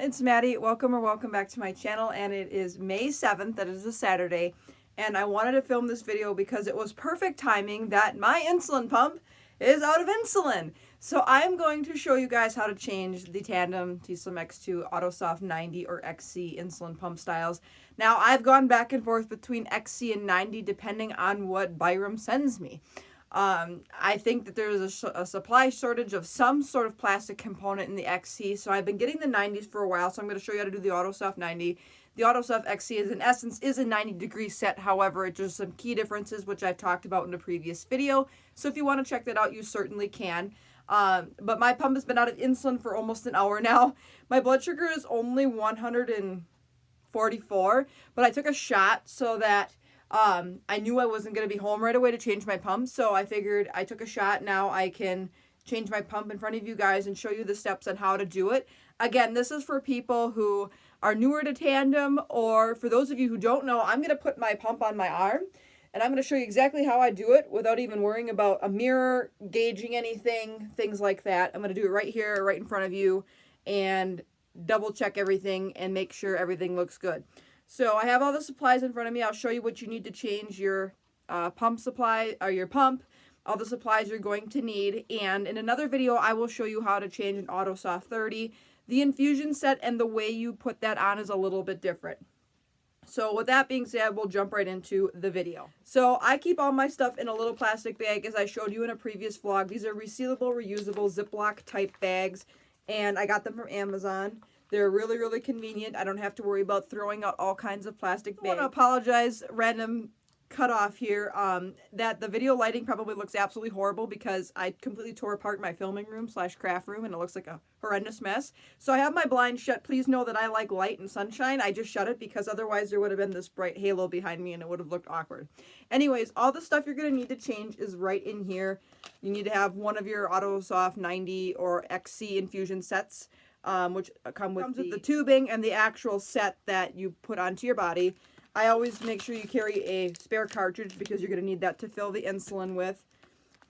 it's Maddie. Welcome back to my channel, and it is May 7th, that is a Saturday, and I wanted to film this video because it was perfect timing that my insulin pump is out of insulin. So I'm going to show you guys how to change the Tandem t:slim X2 Autosoft 90 or XC insulin pump styles. Now, I've gone back and forth between XC and 90 depending on what Byram sends me. I think that there's a supply shortage of some sort of plastic component in the XC, so I've been getting the 90s for a while, so I'm going to show you how to do the Autosoft 90. The Autosoft XC is, in essence, is a 90-degree set. However, it's just some key differences, which I've talked about in a previous video, so if you want to check that out, you certainly can. But my pump has been out of insulin for almost an hour now. My blood sugar is only 144, but I took a shot so that I knew I wasn't going to be home right away to change my pump, so I figured I took a shot. Now I can change my pump in front of you guys and show you the steps on how to do it. Again, this is for people who are newer to Tandem, or for those of you who don't know, I'm going to put my pump on my arm, and I'm going to show you exactly how I do it without even worrying about a mirror, gauging anything, things like that. I'm going to do it right here, right in front of you, and double check everything and make sure everything looks good. So I have all the supplies in front of me. I'll show you what you need to change your pump supply, or your pump, all the supplies you're going to need. And in another video, I will show you how to change an Autosoft 30. The infusion set and the way you put that on is a little bit different. So with that being said, we'll jump right into the video. So I keep all my stuff in a little plastic bag, as I showed you in a previous vlog. These are resealable, reusable Ziploc type bags, and I got them from Amazon. They're really, really convenient. I don't have to worry about throwing out all kinds of plastic bags. I want to apologize, random cut off here, that the video lighting probably looks absolutely horrible because I completely tore apart my filming room / craft room, and it looks like a horrendous mess. So I have my blinds shut. Please know that I like light and sunshine. I just shut it because otherwise there would have been this bright halo behind me and it would have looked awkward. Anyways, all the stuff you're going to need to change is right in here. You need to have one of your Autosoft 90 or XC infusion sets, which comes with the tubing and the actual set that you put onto your body. I always make sure you carry a spare cartridge because you're going to need that to fill the insulin with.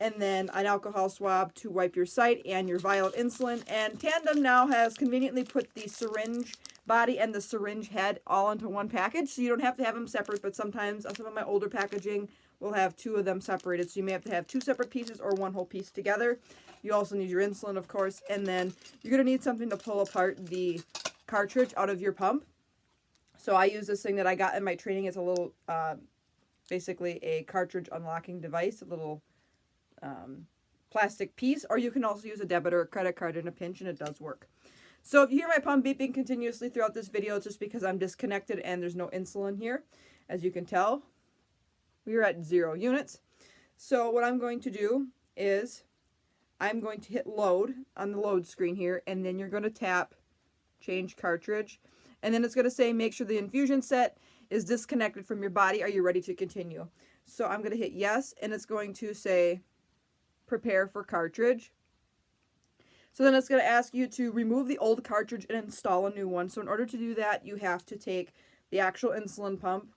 And then an alcohol swab to wipe your site and your vial of insulin. And Tandem now has conveniently put the syringe body and the syringe head all into one package, so you don't have to have them separate, but sometimes some of my older packaging will have two of them separated, so you may have to have two separate pieces or one whole piece together. You also need your insulin, of course, and then you're going to need something to pull apart the cartridge out of your pump. So I use this thing that I got in my training. It's a little, basically a cartridge unlocking device, a little plastic piece, or you can also use a debit or a credit card in a pinch, and it does work. So if you hear my pump beeping continuously throughout this video, it's just because I'm disconnected and there's no insulin here. As you can tell, we are at 0 units. So what I'm going to do is I'm going to hit load on the load screen here, and then you're going to tap change cartridge. And then it's going to say, make sure the infusion set is disconnected from your body. Are you ready to continue? So I'm going to hit yes, and it's going to say, prepare for cartridge. So then it's going to ask you to remove the old cartridge and install a new one. So in order to do that, you have to take the actual insulin pump,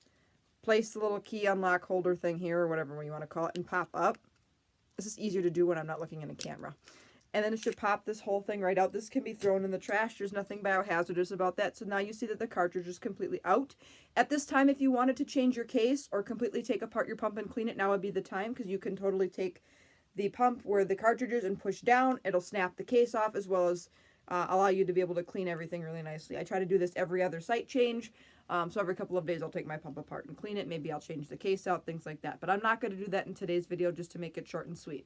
place the little key unlock holder thing here, or whatever you want to call it, and pop up. This is easier to do when I'm not looking in a camera. And then it should pop this whole thing right out. This can be thrown in the trash. There's nothing biohazardous about that. So now you see that the cartridge is completely out. At this time, if you wanted to change your case or completely take apart your pump and clean it, now would be the time, because you can totally take the pump where the cartridge is and push down. It'll snap the case off, as well as allow you to be able to clean everything really nicely. I try to do this every other site change. So every couple of days I'll take my pump apart and clean it. Maybe I'll change the case out, things like that. But I'm not going to do that in today's video, just to make it short and sweet.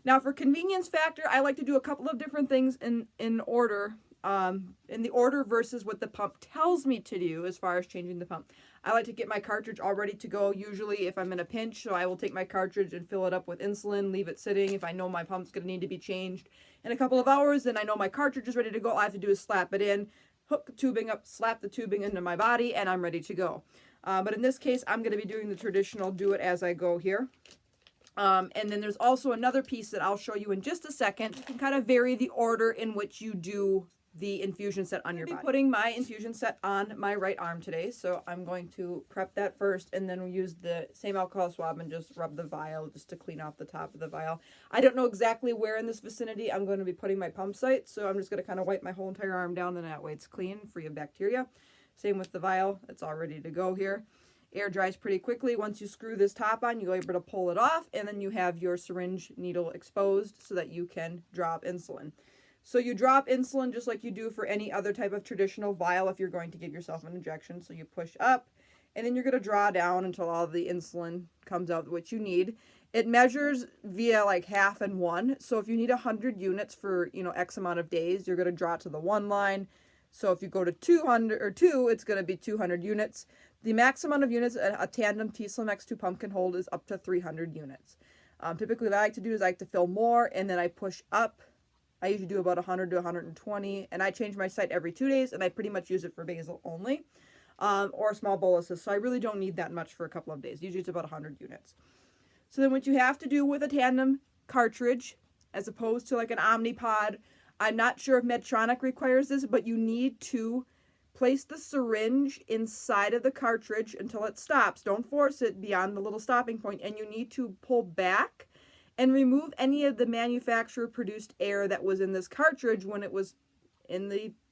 Now, for convenience factor, I like to do a couple of different things in order, in the order versus what the pump tells me to do as far as changing the pump. I like to get my cartridge all ready to go, usually if I'm in a pinch, so I will take my cartridge and fill it up with insulin, leave it sitting. If I know my pump's going to need to be changed in a couple of hours, then I know my cartridge is ready to go. All I have to do is slap it in, hook the tubing up, slap the tubing into my body, and I'm ready to go. But in this case, I'm going to be doing the traditional do it as I go here. And then there's also another piece that I'll show you in just a second. You can kind of vary the order in which you do the infusion set on your body. I'm putting my infusion set on my right arm today, so I'm going to prep that first, and then we use the same alcohol swab and just rub the vial just to clean off the top of the vial. I don't know exactly where in this vicinity I'm going to be putting my pump site, so I'm just going to kind of wipe my whole entire arm down, and that way it's clean, free of bacteria. Same with the vial. It's all ready to go here. Air dries pretty quickly. Once you screw this top on, you're able to pull it off, and then you have your syringe needle exposed so that you can drop insulin. So you drop insulin just like you do for any other type of traditional vial if you're going to give yourself an injection. So you push up, and then you're going to draw down until all the insulin comes out, which you need. It measures via like half and one. So if you need 100 units for, X amount of days, you're going to draw to the one line. So if you go to 200 or 2, it's going to be 200 units. The max amount of units a Tandem t:slim X2 pump can hold is up to 300 units. Typically what I like to do is I like to fill more, and then I push up. I usually do about 100 to 120, and I change my site every 2 days, and I pretty much use it for basal only, or small boluses. So I really don't need that much for a couple of days. Usually it's about 100 units. So then what you have to do with a Tandem cartridge, as opposed to like an Omnipod, I'm not sure if Medtronic requires this, but you need to place the syringe inside of the cartridge until it stops. Don't force it beyond the little stopping point, and you need to pull back and remove any of the manufacturer produced air that was in this cartridge when it was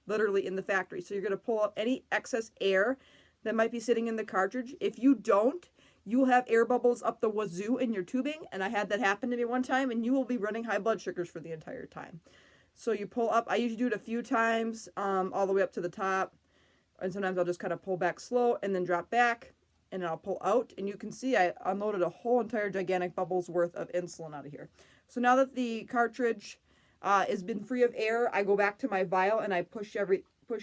literally in the factory. So you're going to pull out any excess air that might be sitting in the cartridge. If you don't, you'll have air bubbles up the wazoo in your tubing, and I had that happen to me one time, and you will be running high blood sugars for the entire time. So you pull up. I usually do it a few times, all the way up to the top, and sometimes I'll just kind of pull back slow and then drop back, and I'll pull out, and you can see I unloaded a whole entire gigantic bubble's worth of insulin out of here. So now that the cartridge has been free of air, I go back to my vial and I push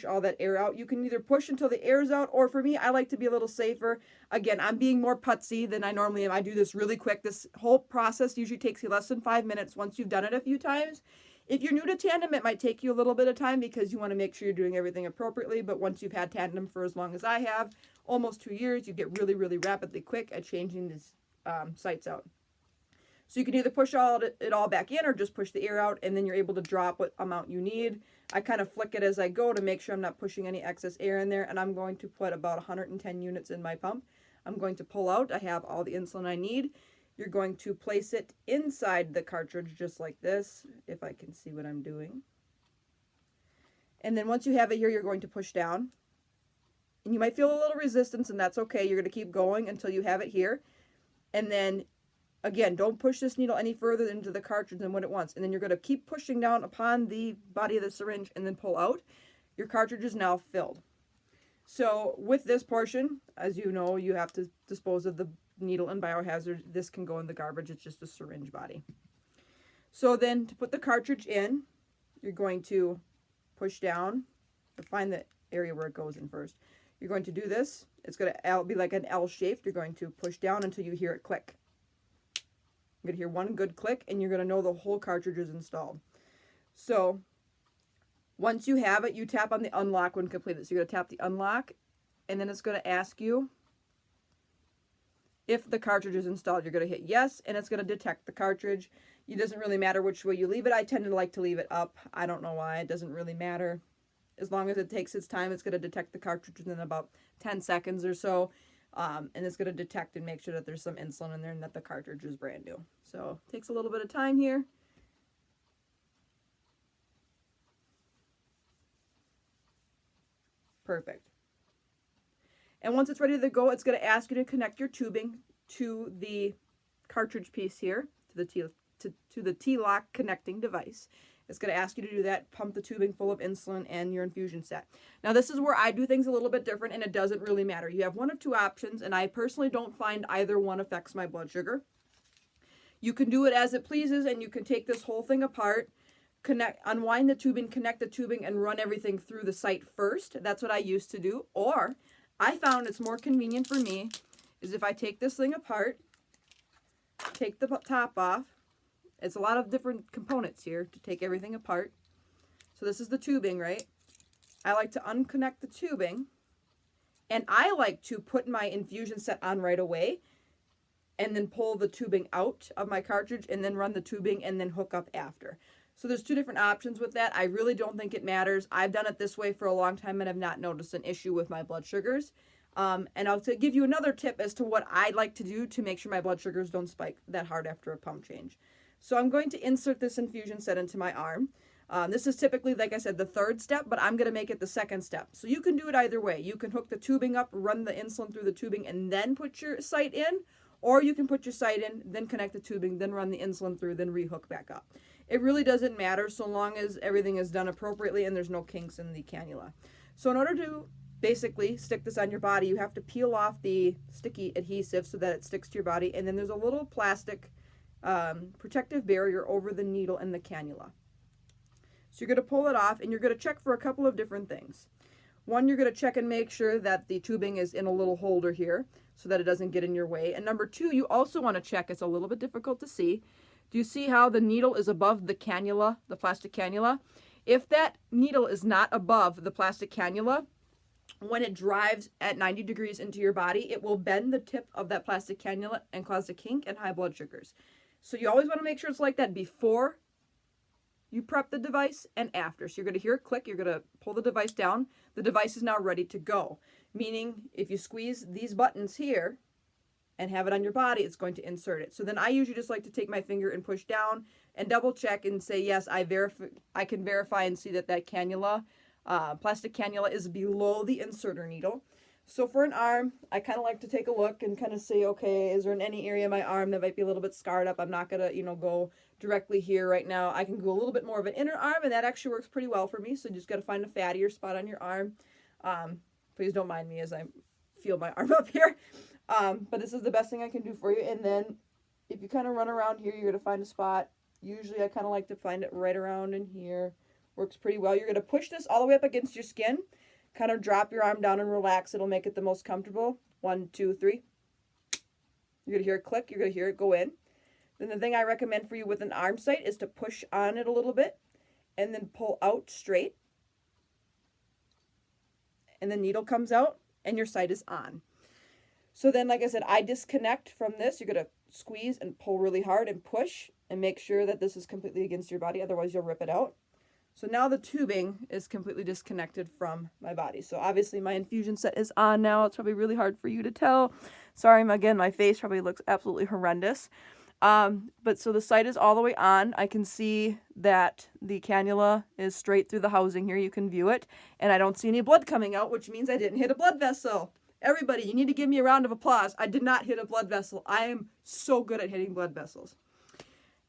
all that air out. You can either push until the air's out, or for me, I like to be a little safer. Again, I'm being more putsy than I normally am. I do this really quick. This whole process usually takes you less than 5 minutes once you've done it a few times. If you're new to Tandem, it might take you a little bit of time because you want to make sure you're doing everything appropriately. But once you've had Tandem for as long as I have, almost 2 years, you get really, really rapidly quick at changing these sites out. So you can either push it all back in or just push the air out, and then you're able to drop what amount you need. I kind of flick it as I go to make sure I'm not pushing any excess air in there, and I'm going to put about 110 units in my pump. I'm going to pull out. I have all the insulin I need. You're going to place it inside the cartridge just like this, if I can see what I'm doing. And then once you have it here, you're going to push down. And you might feel a little resistance, and that's okay. You're going to keep going until you have it here. And then, again, don't push this needle any further into the cartridge than what it wants. And then you're going to keep pushing down upon the body of the syringe and then pull out. Your cartridge is now filled. So with this portion, as you know, you have to dispose of the needle and biohazard. This can go in the garbage. It's just a syringe body. So then to put the cartridge in, you're going to push down to find the area where it goes in first. You're going to do this. It's going to be like an L shaped. You're going to push down until you hear it click. You're going to hear one good click, and you're going to know the whole cartridge is installed. So once you have it, you tap on the unlock when completed. So you're going to tap the unlock, and then it's going to ask you if the cartridge is installed. You're going to hit yes, and it's going to detect the cartridge. It doesn't really matter which way you leave it. I tend to like to leave it up. I don't know why. It doesn't really matter. As long as it takes its time, it's going to detect the cartridge within about 10 seconds or so. And it's going to detect and make sure that there's some insulin in there and that the cartridge is brand new. So it takes a little bit of time here. Perfect. And once it's ready to go, it's going to ask you to connect your tubing to the cartridge piece here, to the T-lock connecting device. It's going to ask you to do that, pump the tubing full of insulin and your infusion set. Now, this is where I do things a little bit different, and it doesn't really matter. You have one of two options, and I personally don't find either one affects my blood sugar. You can do it as it pleases, and you can take this whole thing apart, unwind the tubing, connect the tubing, and run everything through the site first. That's what I used to do. Or I found it's more convenient for me is if I take this thing apart, take the top off. It's a lot of different components here to take everything apart. So this is the tubing, right? I like to unconnect the tubing, and I like to put my infusion set on right away and then pull the tubing out of my cartridge and then run the tubing and then hook up after. So there's two different options with that. I really don't think it matters. I've done it this way for a long time and have not noticed an issue with my blood sugars. And I'll give you another tip as to what I like to do to make sure my blood sugars don't spike that hard after a pump change. So I'm going to insert this infusion set into my arm. This is typically, like I said, the third step, but I'm going to make it the second step. So you can do it either way. You can hook the tubing up, run the insulin through the tubing, and then put your site in, or you can put your site in, then connect the tubing, then run the insulin through, then rehook back up. It really doesn't matter so long as everything is done appropriately and there's no kinks in the cannula. So in order to basically stick this on your body, you have to peel off the sticky adhesive so that it sticks to your body, and then there's a little plastic protective barrier over the needle and the cannula. So you're going to pull it off, and you're going to check for a couple of different things. One, you're going to check and make sure that the tubing is in a little holder here so that it doesn't get in your way. And number two, you also want to check, it's a little bit difficult to see. Do you see how the needle is above the cannula, the plastic cannula? If that needle is not above the plastic cannula, when it drives at 90 degrees into your body, it will bend the tip of that plastic cannula and cause a kink and high blood sugars. So you always want to make sure it's like that before you prep the device and after. So you're going to hear it click, you're going to pull the device down. The device is now ready to go. Meaning if you squeeze these buttons here and have it on your body, it's going to insert it. So then I usually just like to take my finger and push down and double check and say, yes, I can verify and see that that cannula, plastic cannula, is below the inserter needle. So for an arm, I kind of like to take a look and kind of say, okay, is there in any area of my arm that might be a little bit scarred up? I'm not going to, go directly here right now. I can go a little bit more of an inner arm, and that actually works pretty well for me. So you just got to find a fattier spot on your arm. Please don't mind me as I feel my arm up here. But this is the best thing I can do for you. And then if you kind of run around here, you're going to find a spot. Usually I kind of like to find it right around in here. Works pretty well. You're going to push this all the way up against your skin. Kind of drop your arm down and relax. It'll make it the most comfortable. 1, 2, 3. You're going to hear it click. You're going to hear it go in. Then the thing I recommend for you with an arm site is to push on it a little bit and then pull out straight. And the needle comes out and your site is on. So then, like I said, I disconnect from this. You're going to squeeze and pull really hard and push and make sure that this is completely against your body. Otherwise, you'll rip it out. So now the tubing is completely disconnected from my body. So obviously my infusion set is on now. It's probably really hard for you to tell. Sorry, again, my face probably looks absolutely horrendous. But so the site is all the way on. I can see that the cannula is straight through the housing here. You can view it. And I don't see any blood coming out, which means I didn't hit a blood vessel. Everybody, you need to give me a round of applause. I did not hit a blood vessel. I am so good at hitting blood vessels.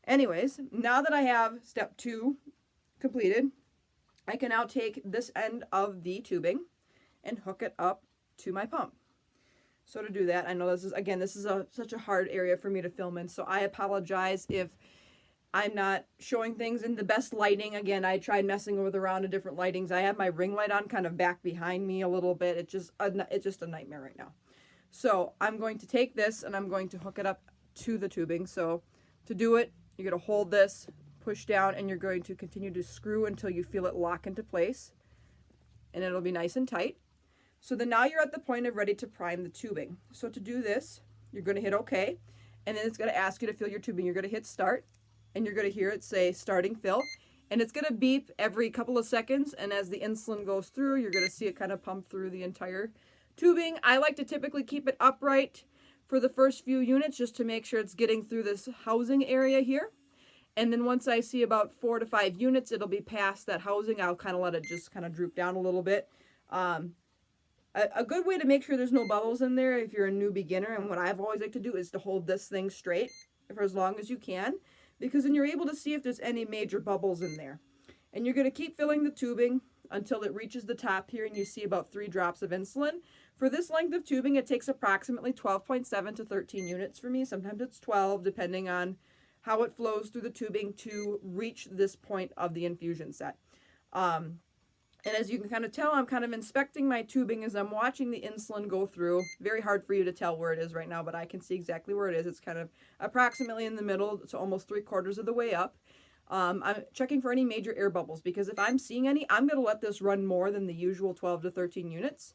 Anyways, now that I have step 2 completed, I can now take this end of the tubing and hook it up to my pump. So to do that, I know this is such a hard area for me to film in, so I apologize if I'm not showing things in the best lighting. Again, I tried messing with around in different lightings. I have my ring light on kind of back behind me a little bit. It's just a nightmare right now. So I'm going to take this and I'm going to hook it up to the tubing. So to do it, you're going to hold this, push down, and you're going to continue to screw until you feel it lock into place, and it'll be nice and tight. So then now you're at the point of ready to prime the tubing. So to do this, you're going to hit OK, and then it's going to ask you to fill your tubing. You're going to hit start, and you're going to hear it say starting fill, and it's going to beep every couple of seconds, and as the insulin goes through, you're going to see it kind of pump through the entire tubing. I like to typically keep it upright for the first few units just to make sure it's getting through this housing area here. And then once I see about 4 to 5 units, it'll be past that housing. I'll kind of let it just kind of droop down a little bit. A good way to make sure there's no bubbles in there if you're a new beginner, and what I've always liked to do is to hold this thing straight for as long as you can, because then you're able to see if there's any major bubbles in there. And you're going to keep filling the tubing until it reaches the top here and you see about 3 drops of insulin. For this length of tubing, it takes approximately 12.7 to 13 units for me. Sometimes it's 12, depending on how it flows through the tubing to reach this point of the infusion set. And as you can kind of tell, I'm kind of inspecting my tubing as I'm watching the insulin go through. Very hard for you to tell where it is right now, but I can see exactly where it is. It's kind of approximately in the middle to almost 3/4 of the way up. I'm checking for any major air bubbles, because if I'm seeing any, I'm going to let this run more than the usual 12 to 13 units,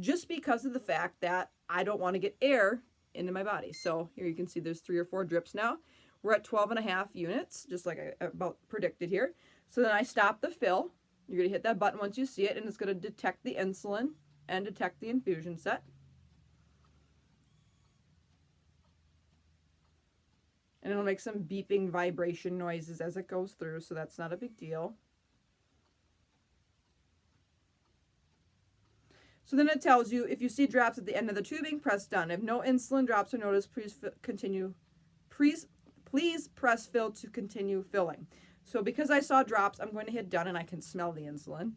just because of the fact that I don't want to get air into my body. So here you can see there's 3 or 4 drips now. We're at 12.5 units, just like I about predicted here. So then I stop the fill. You're going to hit that button once you see it, and it's going to detect the insulin and detect the infusion set. And it'll make some beeping vibration noises as it goes through, so that's not a big deal. So then it tells you, if you see drops at the end of the tubing, press done. If no insulin drops are noticed, please press fill to continue filling. So because I saw drops, I'm going to hit done, and I can smell the insulin.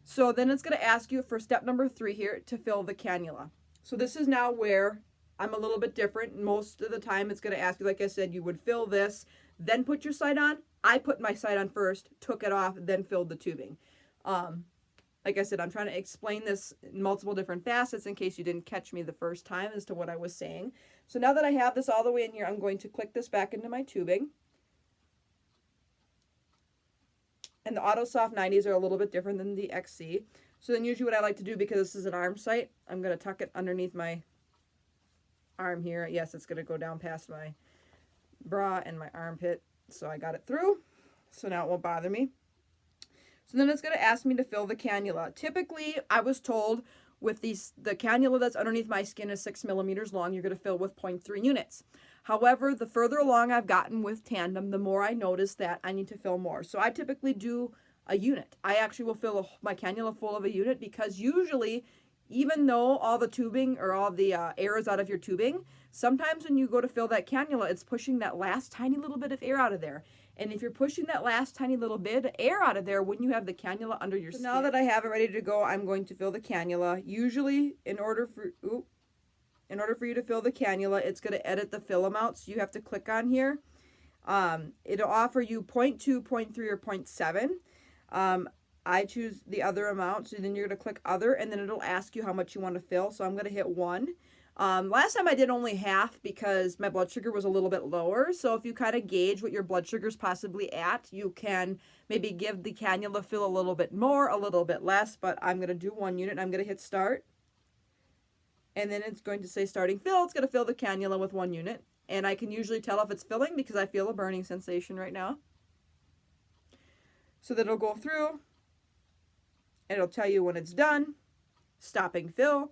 So then it's going to ask you for step number 3 here to fill the cannula. So this is now where I'm a little bit different. Most of the time it's going to ask you, like I said, you would fill this, then put your site on. I put my site on first, took it off, then filled the tubing. Like I said, I'm trying to explain this in multiple different facets in case you didn't catch me the first time as to what I was saying. So now that I have this all the way in here, I'm going to click this back into my tubing. And the Autosoft 90s are a little bit different than the XC. So then usually what I like to do, because this is an arm site, I'm going to tuck it underneath my arm here. Yes, it's going to go down past my bra and my armpit. So I got it through. So now it won't bother me. So then it's going to ask me to fill the cannula. Typically, I was told with the cannula that's underneath my skin is 6 millimeters long, you're going to fill with 0.3 units. However, the further along I've gotten with Tandem, the more I notice that I need to fill more. So I typically do a unit. I actually will fill my cannula full of a unit, because usually, even though all the tubing or all the air is out of your tubing, sometimes when you go to fill that cannula, it's pushing that last tiny little bit of air out of there. And if you're pushing that last tiny little bit of air out of there, when you have the cannula under your skin. Now that I have it ready to go, I'm going to fill the cannula. Usually, in order for you to fill the cannula, it's going to edit the fill amounts. You have to click on here. It'll offer you 0.2, 0.3, or 0.7. I choose the other amount, so then you're going to click other, and then it'll ask you how much you want to fill. So I'm going to hit 1. Last time I did only half because my blood sugar was a little bit lower. So if you kind of gauge what your blood sugar is possibly at, you can maybe give the cannula fill a little bit more, a little bit less, but I'm going to do 1 unit. I'm going to hit start. And then it's going to say starting fill. It's going to fill the cannula with 1 unit. And I can usually tell if it's filling because I feel a burning sensation right now. So that it'll go through. And it'll tell you when it's done. Stopping fill.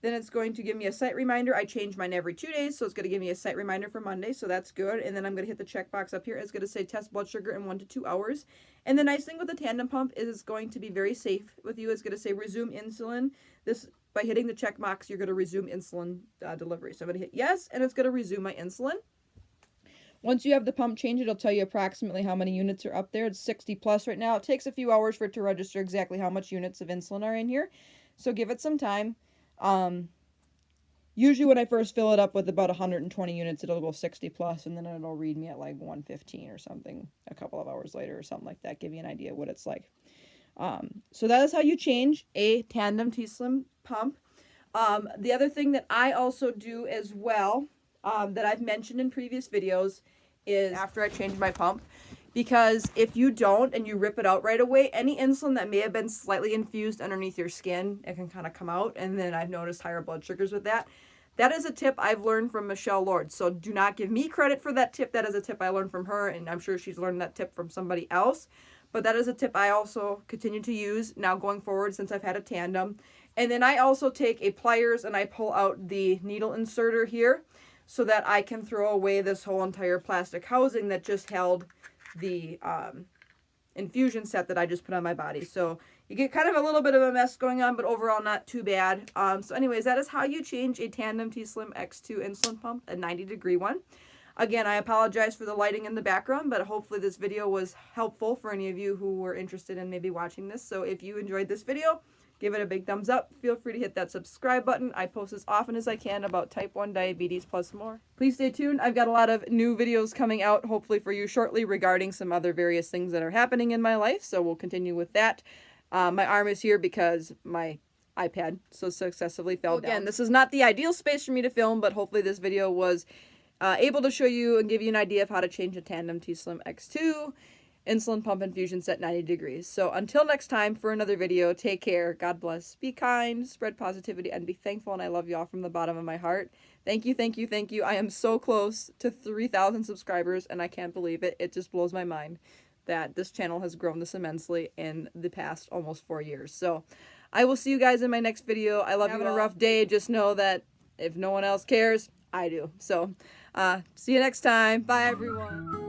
Then it's going to give me a site reminder. I change mine every 2 days, so it's going to give me a site reminder for Monday, so that's good. And then I'm going to hit the checkbox up here. It's going to say test blood sugar in 1 to 2 hours. And the nice thing with the Tandem pump is it's going to be very safe with you. It's going to say resume insulin. This, by hitting the checkbox, you're going to resume insulin delivery. So I'm going to hit yes, and it's going to resume my insulin. Once you have the pump change, it'll tell you approximately how many units are up there. It's 60 plus right now. It takes a few hours for it to register exactly how much units of insulin are in here. So give it some time. Usually when I first fill it up with about 120 units, it'll go 60 plus, and then it'll read me at like 115 or something a couple of hours later or something like that. Give you an idea what it's like. So that is how you change a Tandem t:slim pump. The other thing that I also do as well, that I've mentioned in previous videos, is after I change my pump, because if you don't and you rip it out right away, any insulin that may have been slightly infused underneath your skin, it can kind of come out, and then I've noticed higher blood sugars with that. That is a tip I've learned from Michelle Lord, so do not give me credit for that tip. That is a tip I learned from her, and I'm sure she's learned that tip from somebody else. But that is a tip I also continue to use now going forward since I've had a Tandem. And then I also take a pliers and I pull out the needle inserter here so that I can throw away this whole entire plastic housing that just held the infusion set that I just put on my body. So you get kind of a little bit of a mess going on, but overall not too bad. So anyways, that is how you change a Tandem t:slim X2 insulin pump, a 90-degree one. Again, I apologize for the lighting in the background, but hopefully this video was helpful for any of you who were interested in maybe watching this. So if you enjoyed this video, give it a big thumbs up. Feel free to hit that subscribe button. I post as often as I can about type 1 diabetes plus more. Please stay tuned. I've got a lot of new videos coming out, hopefully for you shortly, regarding some other various things that are happening in my life. So we'll continue with that. My arm is here because my iPad so successfully fell down. Again, this is not the ideal space for me to film, but hopefully this video was able to show you and give you an idea of how to change a Tandem t:slim X2. insulin pump infusion set 90 degrees. So until next time for another video, take care, God bless, be kind, spread positivity, and be thankful, and I love you all from the bottom of my heart. Thank you, thank you, thank you. I am so close to 3,000 subscribers, and I can't believe it. It just blows my mind that this channel has grown this immensely in the past almost 4 years. So I will see you guys in my next video. I love you. Having a rough day, just know that if no one else cares, I do. So see you next time. Bye, everyone.